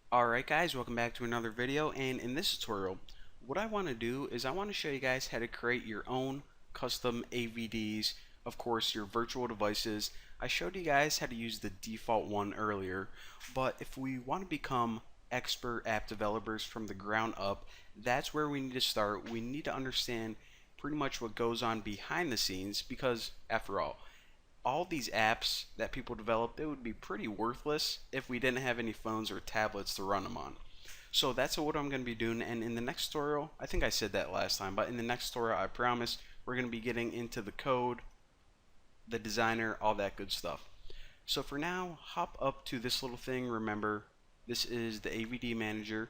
Alright guys, welcome back to another video, and in this tutorial what I want to do is I want to show you guys how to create your own custom AVDs, of course your virtual devices. I showed you guys how to use the default one earlier, but if we want to become expert app developers from the ground up, that's where we need to start. We need to understand pretty much what goes on behind the scenes, because after all these apps that people develop, they would be pretty worthless if we didn't have any phones or tablets to run them on. So that's what I'm going to be doing, and in the next tutorial, I think I said that last time, but in the next tutorial, I promise, we're going to be getting into the code, the designer, all that good stuff. So for now, hop up to this little thing. Remember, this is the AVD manager,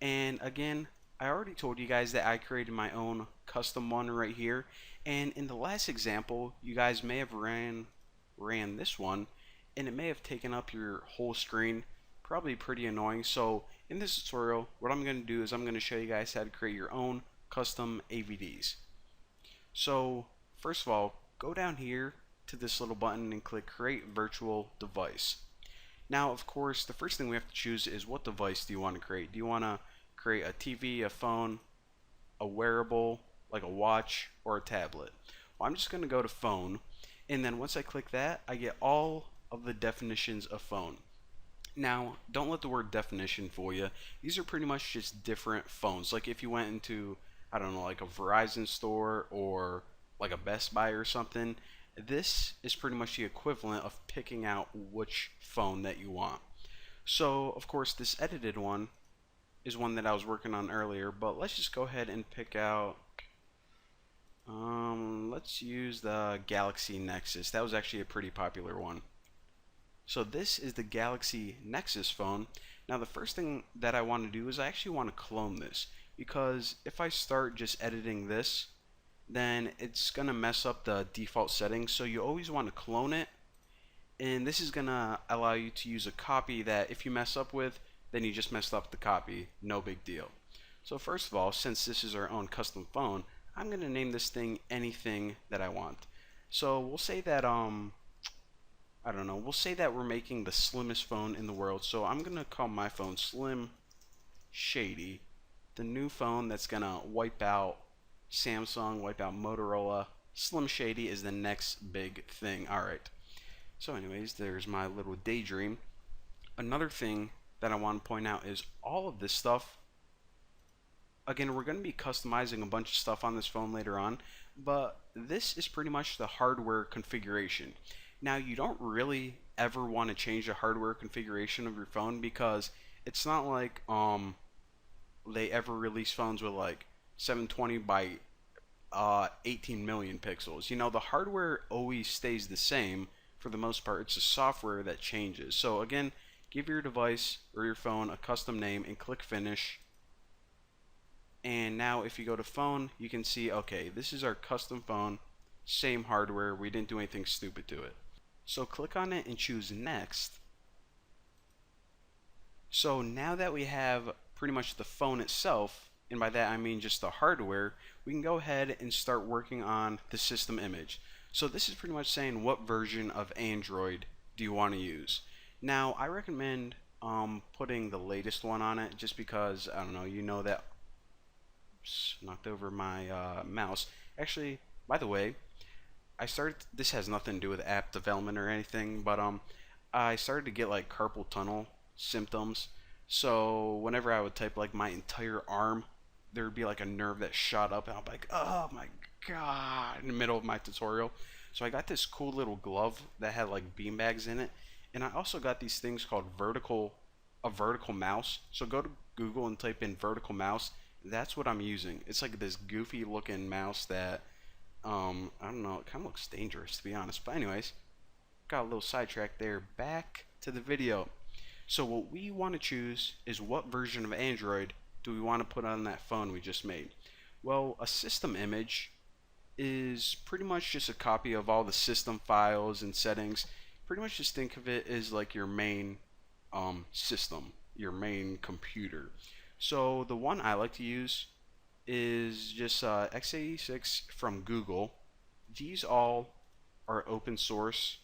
and again, I already told you guys that I created my own custom one right here. And in the last example, you guys may have ran this one, and it may have taken up your whole screen. Probably pretty annoying. So in this tutorial, what I'm going to do is I'm going to show you guys how to create your own custom AVDs. So first of all, go down here to this little button and click Create Virtual Device. Now, of course, the first thing we have to choose is what device do you want to create. Do you want to create a TV, a phone, a wearable, like a watch, or a tablet? Well, I'm just going to go to phone, and then once I click that, I get all of the definitions of phone. Now, don't let the word definition fool you. These are pretty much just different phones. Like if you went into, I don't know, like a Verizon store or like a Best Buy or something, this is pretty much the equivalent of picking out which phone that you want. So, of course, this edited one is one that I was working on earlier, but let's just go ahead and pick out, let's use the Galaxy Nexus. That was actually a pretty popular one. So this is the Galaxy Nexus phone. Now the first thing that I want to do is I actually want to clone this, because if I start just editing this, then it's going to mess up the default settings. So you always want to clone it, and this is going to allow you to use a copy that if you mess up with, then you just messed up the copy, no big deal. So first of all, since this is our own custom phone, I'm going to name this thing anything that I want. So we'll say that I don't know, we'll say that we're making the slimmest phone in the world. So I'm going to call my phone Slim Shady, the new phone that's going to wipe out Samsung, wipe out Motorola. Slim Shady is the next big thing. Alright, so anyways, there's my little daydream. Another thing that I want to point out is all of this stuff, again, we're going to be customizing a bunch of stuff on this phone later on, but this is pretty much the hardware configuration. Now, you don't really ever want to change the hardware configuration of your phone, because it's not like they ever release phones with like 720 by 18 million pixels. You know, the hardware always stays the same for the most part. It's the software that changes. So again, give your device or your phone a custom name and click finish. And now if you go to phone, you can see, okay, this is our custom phone, same hardware, we didn't do anything stupid to it. So click on it and choose next. So now that we have pretty much the phone itself, and by that I mean just the hardware, we can go ahead and start working on the system image. So this is pretty much saying what version of Android do you want to use. Now I recommend putting the latest one on it, just because, I don't know, you know that, knocked over my mouse. Actually, by the way, this has nothing to do with app development or anything, but I started to get like carpal tunnel symptoms. So whenever I would type like my entire arm, there would be like a nerve that shot up, and I'd be like, oh my god, in the middle of my tutorial. So I got this cool little glove that had like beanbags in it, and I also got these things called a vertical mouse. So go to Google and type in vertical mouse. That's what I'm using. It's like this goofy looking mouse that I don't know, it kind of looks dangerous to be honest. But anyways, got a little sidetracked there. Back to the video. So what we want to choose is what version of Android do we want to put on that phone we just made. Well, a system image is pretty much just a copy of all the system files and settings. Pretty much just think of it as like your main system, your main computer. So the one I like to use is just x86 from Google. These all are open source.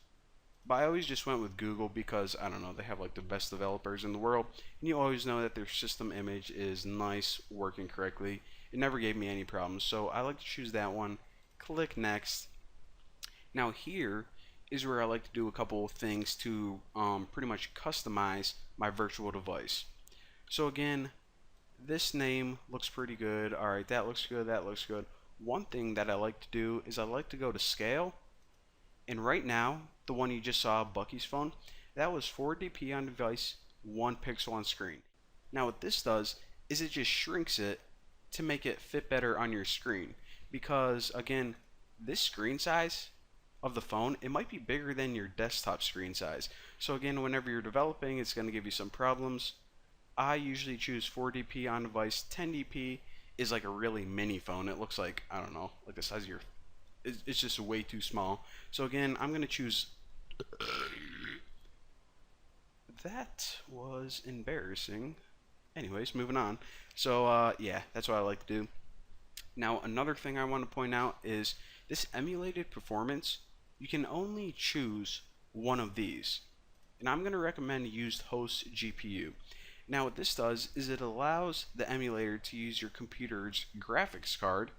But I always just went with Google because I don't know, they have like the best developers in the world, and you always know that their system image is nice, working correctly. It never gave me any problems, so I like to choose that one. Click next. Now here is where I like to do a couple of things to pretty much customize my virtual device. So again, this name looks pretty good. All right, that looks good. That looks good. One thing that I like to do is I like to go to scale, and right now, the one you just saw, Bucky's phone, that was 4 dp on device, 1 pixel on screen. Now what this does is it just shrinks it to make it fit better on your screen. Because again, this screen size of the phone, it might be bigger than your desktop screen size. So again, whenever you're developing, it's going to give you some problems. I usually choose 4 dp on device. 10 dp is like a really mini phone. It looks like, I don't know, like the size of your, it's just way too small. So again, I'm going to choose, that was embarrassing. Anyways, moving on. So yeah, that's what I like to do. Now another thing I want to point out is this emulated performance, you can only choose one of these. And I'm going to recommend use host GPU. Now what this does is it allows the emulator to use your computer's graphics card,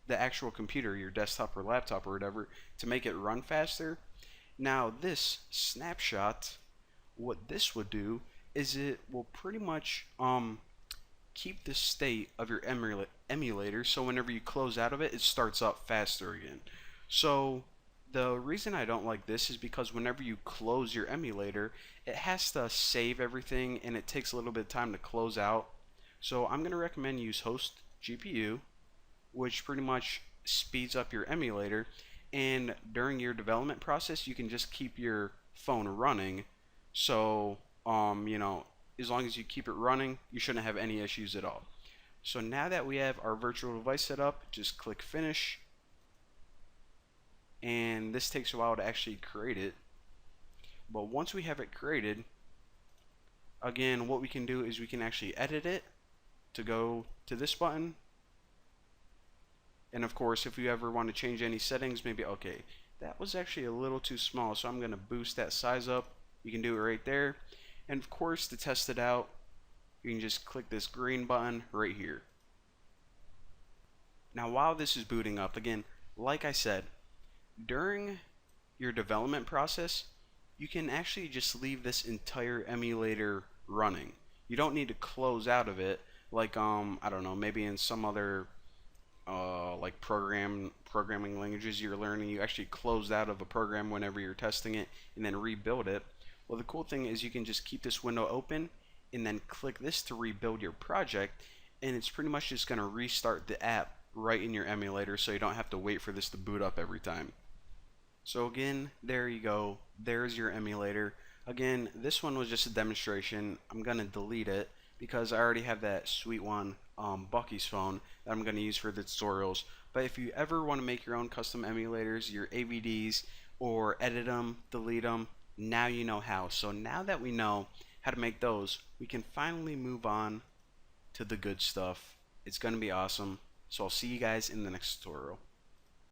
the actual computer, your desktop or laptop or whatever, to make it run faster. Now this snapshot, what this would do is it will pretty much keep the state of your emulator, so whenever you close out of it, it starts up faster again. So the reason I don't like this is because whenever you close your emulator, it has to save everything and it takes a little bit of time to close out. So I'm going to recommend use host GPU, which pretty much speeds up your emulator, and during your development process you can just keep your phone running. So you know, as long as you keep it running, you shouldn't have any issues at all. So now that we have our virtual device set up, just click finish, and this takes a while to actually create it. But once we have it created, again, what we can do is we can actually edit it to go to this button. And of course, if you ever want to change any settings, maybe, okay, that was actually a little too small, so I'm going to boost that size up. You can do it right there. And of course, to test it out, you can just click this green button right here. Now while this is booting up, again, like I said, during your development process, you can actually just leave this entire emulator running. You don't need to close out of it like I don't know, maybe in some other like programming languages you're learning, you actually close out of a program whenever you're testing it and then rebuild it. Well, the cool thing is you can just keep this window open and then click this to rebuild your project, and it's pretty much just going to restart the app right in your emulator, so you don't have to wait for this to boot up every time. So again, there you go. There's your emulator. Again, this one was just a demonstration. I'm going to delete it because I already have that sweet one, Bucky's phone, that I'm going to use for the tutorials. But if you ever want to make your own custom emulators, your AVDs, or edit them, delete them, now you know how. So now that we know how to make those, we can finally move on to the good stuff. It's going to be awesome. So I'll see you guys in the next tutorial.